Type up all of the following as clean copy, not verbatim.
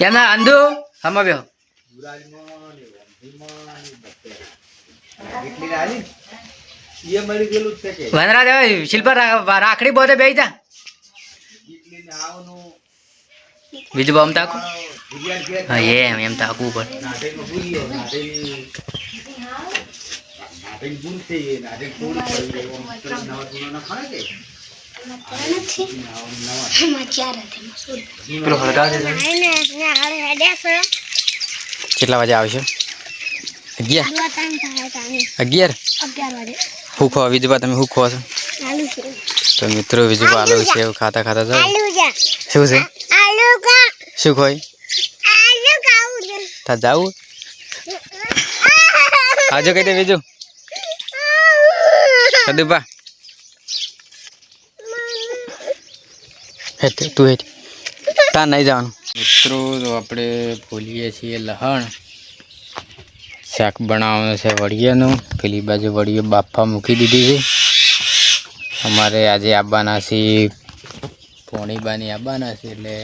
કેમ ના અંધુ હમા બેહો વનરાજ હવે શિલ્પા રાખડી બોધે બેહી જા બીજું બામ તાકું હા એમ તાકવું કેટલા વાગે આવશે 11 હું ખો વિજુબા તમે હું ખો છો તો મિત્રો વિજુબા આલુ સેવ ખાતા ખાતા જાવ શું છે શું ખોય તા જાવું આજો કઈ દે વિજુ સદુબા હેતે તું હેટ તા નહીં જવાનું મિત્રો તો આપણે ભૂલીએ છીએ લહણ શાક બનાવવાનું છે વડિયાનું પેલી બાજુ વડિયો બાફા મૂકી દીધી છે અમારે આજે આવવાના છે પોણીબાની આવવાના છે એટલે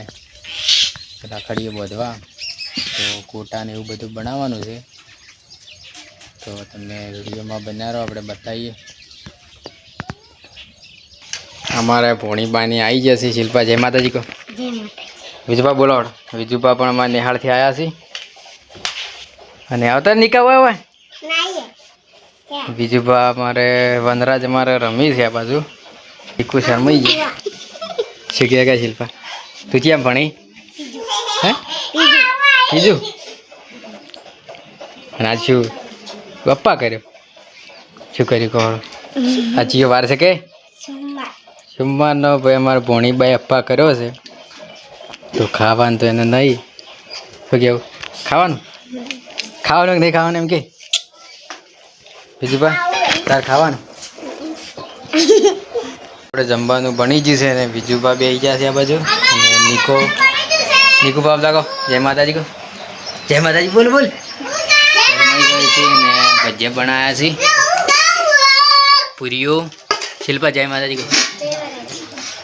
રાખડીઓ બાંધવા તો કોટાને એવું બધું બનાવવાનું છે તો તમે વિડીયોમાં બનાવો આપણે બતાવીએ અમારે પોણીબાની આવી જશે શિલ્પા જય માતાજી કહો વિજુબા બોલાવડ વિજુબા પણ અમારે નિહાળથી આવ્યા છે અને આવતા નિકા હોય વિજુબા અમારે વનરાજ અમારે રમી છે આ બાજુ શીખું શરમાઈ ગયા શું કહે કે શિલ્પા તું ક્યાં ભણી હે બીજું અને આજ શું ગપ્પા કર્યો શું કર્યું કહો આજીઓ વાર છે કે સોમવારનો ભાઈ અમારે ભોણીબાઈ અપ્પા કર્યો છે તો ખાવાનું તો એને નહીં શું કેવું ખાવાનું ખાવાનું કે નહીં ખાવાનું એમ કે બીજું બા તાર ખાવાનું આપણે જમવાનું બની ગયું છે ને બીજું બા બે ગયા છે આ બાજુ અને નીકુ બાપ લાગો જય માતાજી કહો જય માતાજી બોલ બોલ શરમાઈ ગઈ છે ને ભજીયા બનાવ્યા છે પૂરીઓ શિલ્પા જય માતાજી કહો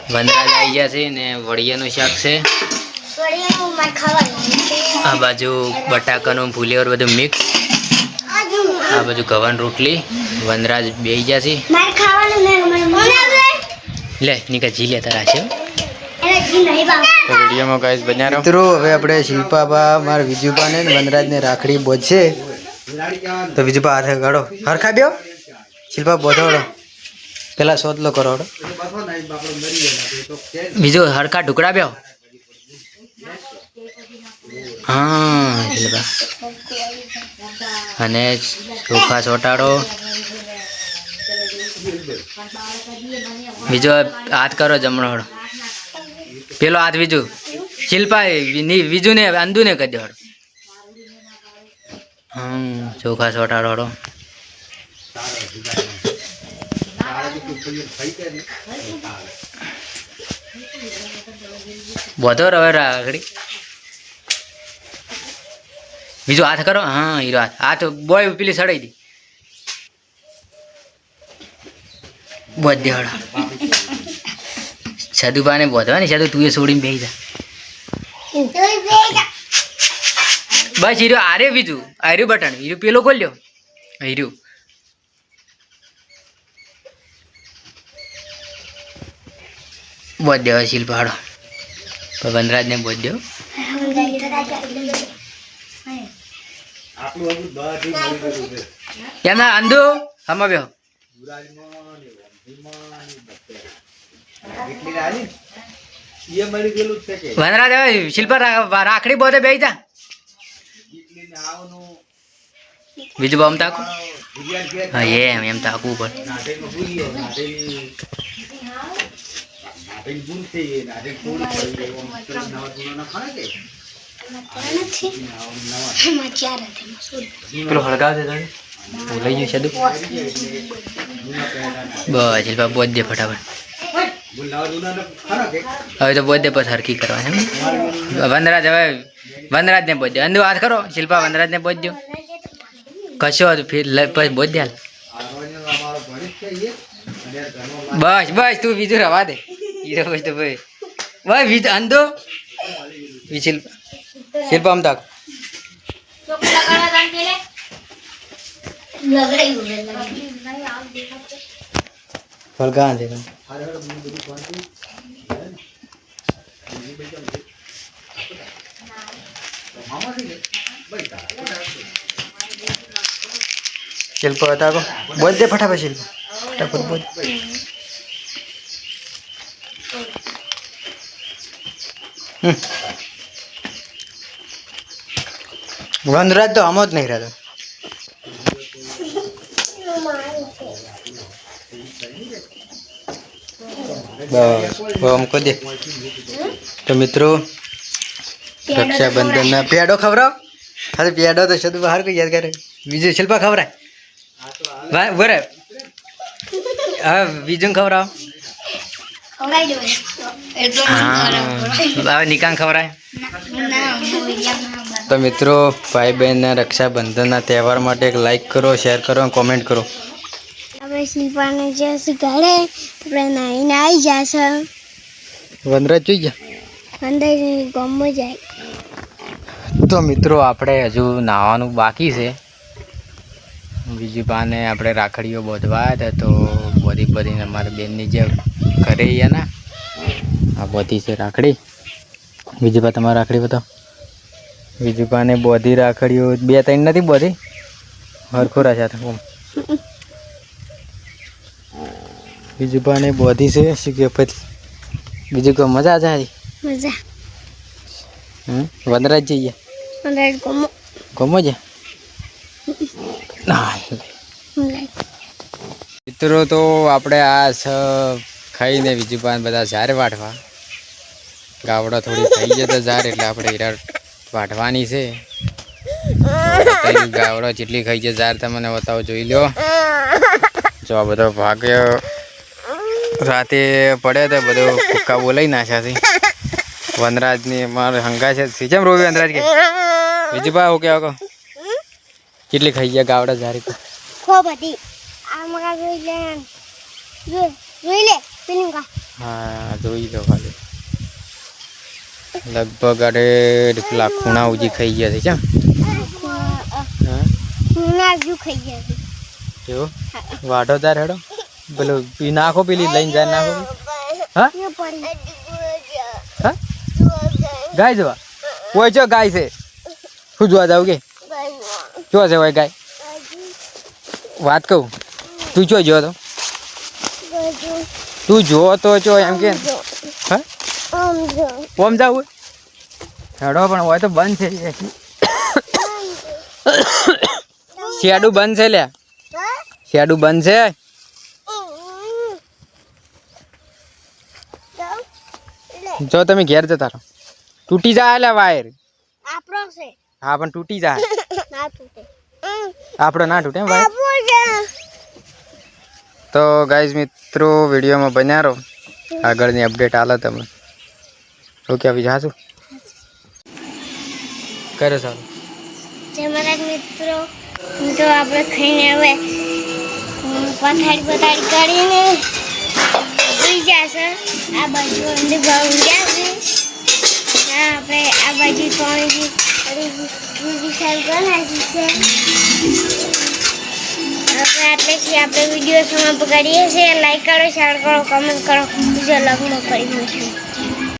વનરાજ આવી ગયા છે ને વડિયાનું શાક છે આ બાજુ બટાકાનું ફુલેવર બધું મિક્સ આ બાજુ ગવાની રોટલી વનરાજ બેસી ગયા છે લે નીકા જી લેતા રાખશે વિડીયોમાં ગાઈસ બન્યા રહો મિત્રો હવે આપણે શિલ્પાબા મારા વિજુબા ને વનરાજને રાખડી બોધશે તો વિજુબા હાથે ગાડો હરખા બેહો શિલ્પા બોધોડો પેલા સોદલો કરો બીજો હરખા ટુકડા બેહો હા શિલ્પા અને ચોખા ચોટાડો બીજો હાથ કરો જમણો હળો પેલો હાથ બીજું શિલ્પા બીજું ને અંદુ ને કરી દો ચોખા ચોટાડો હળો બધો રવે રાખડી બીજો હાથ કરો હા હીરો હાથ બોય પેલી સડાઈ દી બધે હળો સાધુબા ને બોધવા ને સાધુ તું એ છોડીને બેસી જા બસ હીરો આરે બીજું આર્યું બટન હીરું પેલો ખોલ્યો હીરું બોધ દેવા શિલ્પા હળો વનરાજ ને બોધ દેવ કેમ ના અંધુ હમા બેહો વનરાજ હવે શિલ્પા રાખડી બોધે બેસી જા બીજું બામ તાકું હા એમ તાકવું પેલો હળગાવ દે લઈ ગયું સાદું બસ શિલ્પા બોધ દે ફટાફટ હવે તો બોધ દે પછી હરકી કરવા એમ વનરાજ હવે વનરાજ ને બોધ દે અંધુ હાથ કરો શિલ્પા વનરાજ ને બોધ દો કશો પછી બોધ દે બસ બસ તું બીજું રવા દે હીરો બસ તો ભાઈ બસ અંધુ શિલ્પા શિલ્પા આમ તાક ફળ કहाँ છે शिल्प बता को बोल दे फटाफट शिल्प फटाफट बोल वनराज तो हम नहीं रहता वो हमको दे तो मित्रों रक्षाबंधन ना पेड़ो खबराओ अरे पेड़ो तो शुद्ध बाहर को याद करे बीजू शिल्पा खबर है भाई बोरे हाँ बीजू खबर आओ निकांग खबर है तो मित्रों भाई बहन ने रक्षाबंधन ना त्यौहार माटे एक लाइक करो शेयर करो कमेंट करो આપણે શિલ્પાને જશે ઘરે આપણે નાઈને આવી જશે વનરાજ જોઈ ગયા અંદર ગમો જાય તો મિત્રો આપણે હજુ નાવાનું બાકી છે બીજી પાને આપણે રાખડીઓ બોધવા હતા તો બોધીને અમારા બેનની જે ઘરે ગયા ના આ બોધી છે રાખડી બીજી પા તમારી રાખડી બતાવો બીજી પાને બોધી રાખડીઓ 2-3 નથી બોધી હરખોરા સાથે બીજું પાને બોધી છે શું કે પછી બીજું કોઈ મજા જાય મજા વનરાજ જઈએ અંદર ગમો ગમો છે મિત્રો તો આપણે આ ખાઈને બીજું પાન બધા ઝાર વાટવા ગાવડા થોડી થઈ જાય તો ઝાર એટલે આપણે હીરા વાટવાની છે ગાવડા જેટલી ખાઈ છે ઝાર તમને બતાવો જોઈ લો જો આ બધો ભાગ્ય રાતે પડે તો બધો ફૂક્કા બોલાઈ નાખ્યા છે વનરાજની મારે હંગા છે સીજમ રોવી વનરાજ કે બીજી પા ઓકે આકો કેટલી ખાઈ ગયા ગાવડા ઝારી ખો બધી આ મગા જોઈ લે જોઈ લે પેલું કા હા જોઈ લો ખાલી લગભગ અડે પેલા ખૂણા ઉજી ખાઈ ગયા છે ચમ ખૂણા જ ખાઈ ગયા છે કેવો વાઢો તાર હેડો પેલો પી નાખો પેલી લઈને જાય નાખો હા હા ગાય જવા કોઈ છો ગાય છે શું જોવા જાવ કે જો છે ભાઈ ગાય વાત કહું તું ચો જો તો તું જો તો ચો એમ કે હા ઓમ જાવ હેડો પણ હોય તો બંધ છે શેડું બંધ છે લ્યા શેડું બંધ છે જો તમે ઘેર જતા રહો તૂટી જાય લે વાયર આપણો છે હા પણ તૂટી જાય ના તૂટે આપણો ના તૂટે વાયર તો ગાઈઝ મિત્રો વિડીયોમાં બન્યા રહો આગળની અપડેટ આલો તમે ઓકે આવી જાશું કરે સારું તમારા મિત્રો તો આપણે ખાઈને હવે પથારી કરીને સુઈ જશે આ બાજુ અંદર ભાવ જશે આપણે આ બાજુ પાણી સારું કરી નાખી છે હવે આટલેથી આપણે વિડીયો સમાપ્ત કરીએ છીએ લાઈક કરો શેર કરો કમેન્ટ કરો બીજો લગ્ન કરી મૂકીએ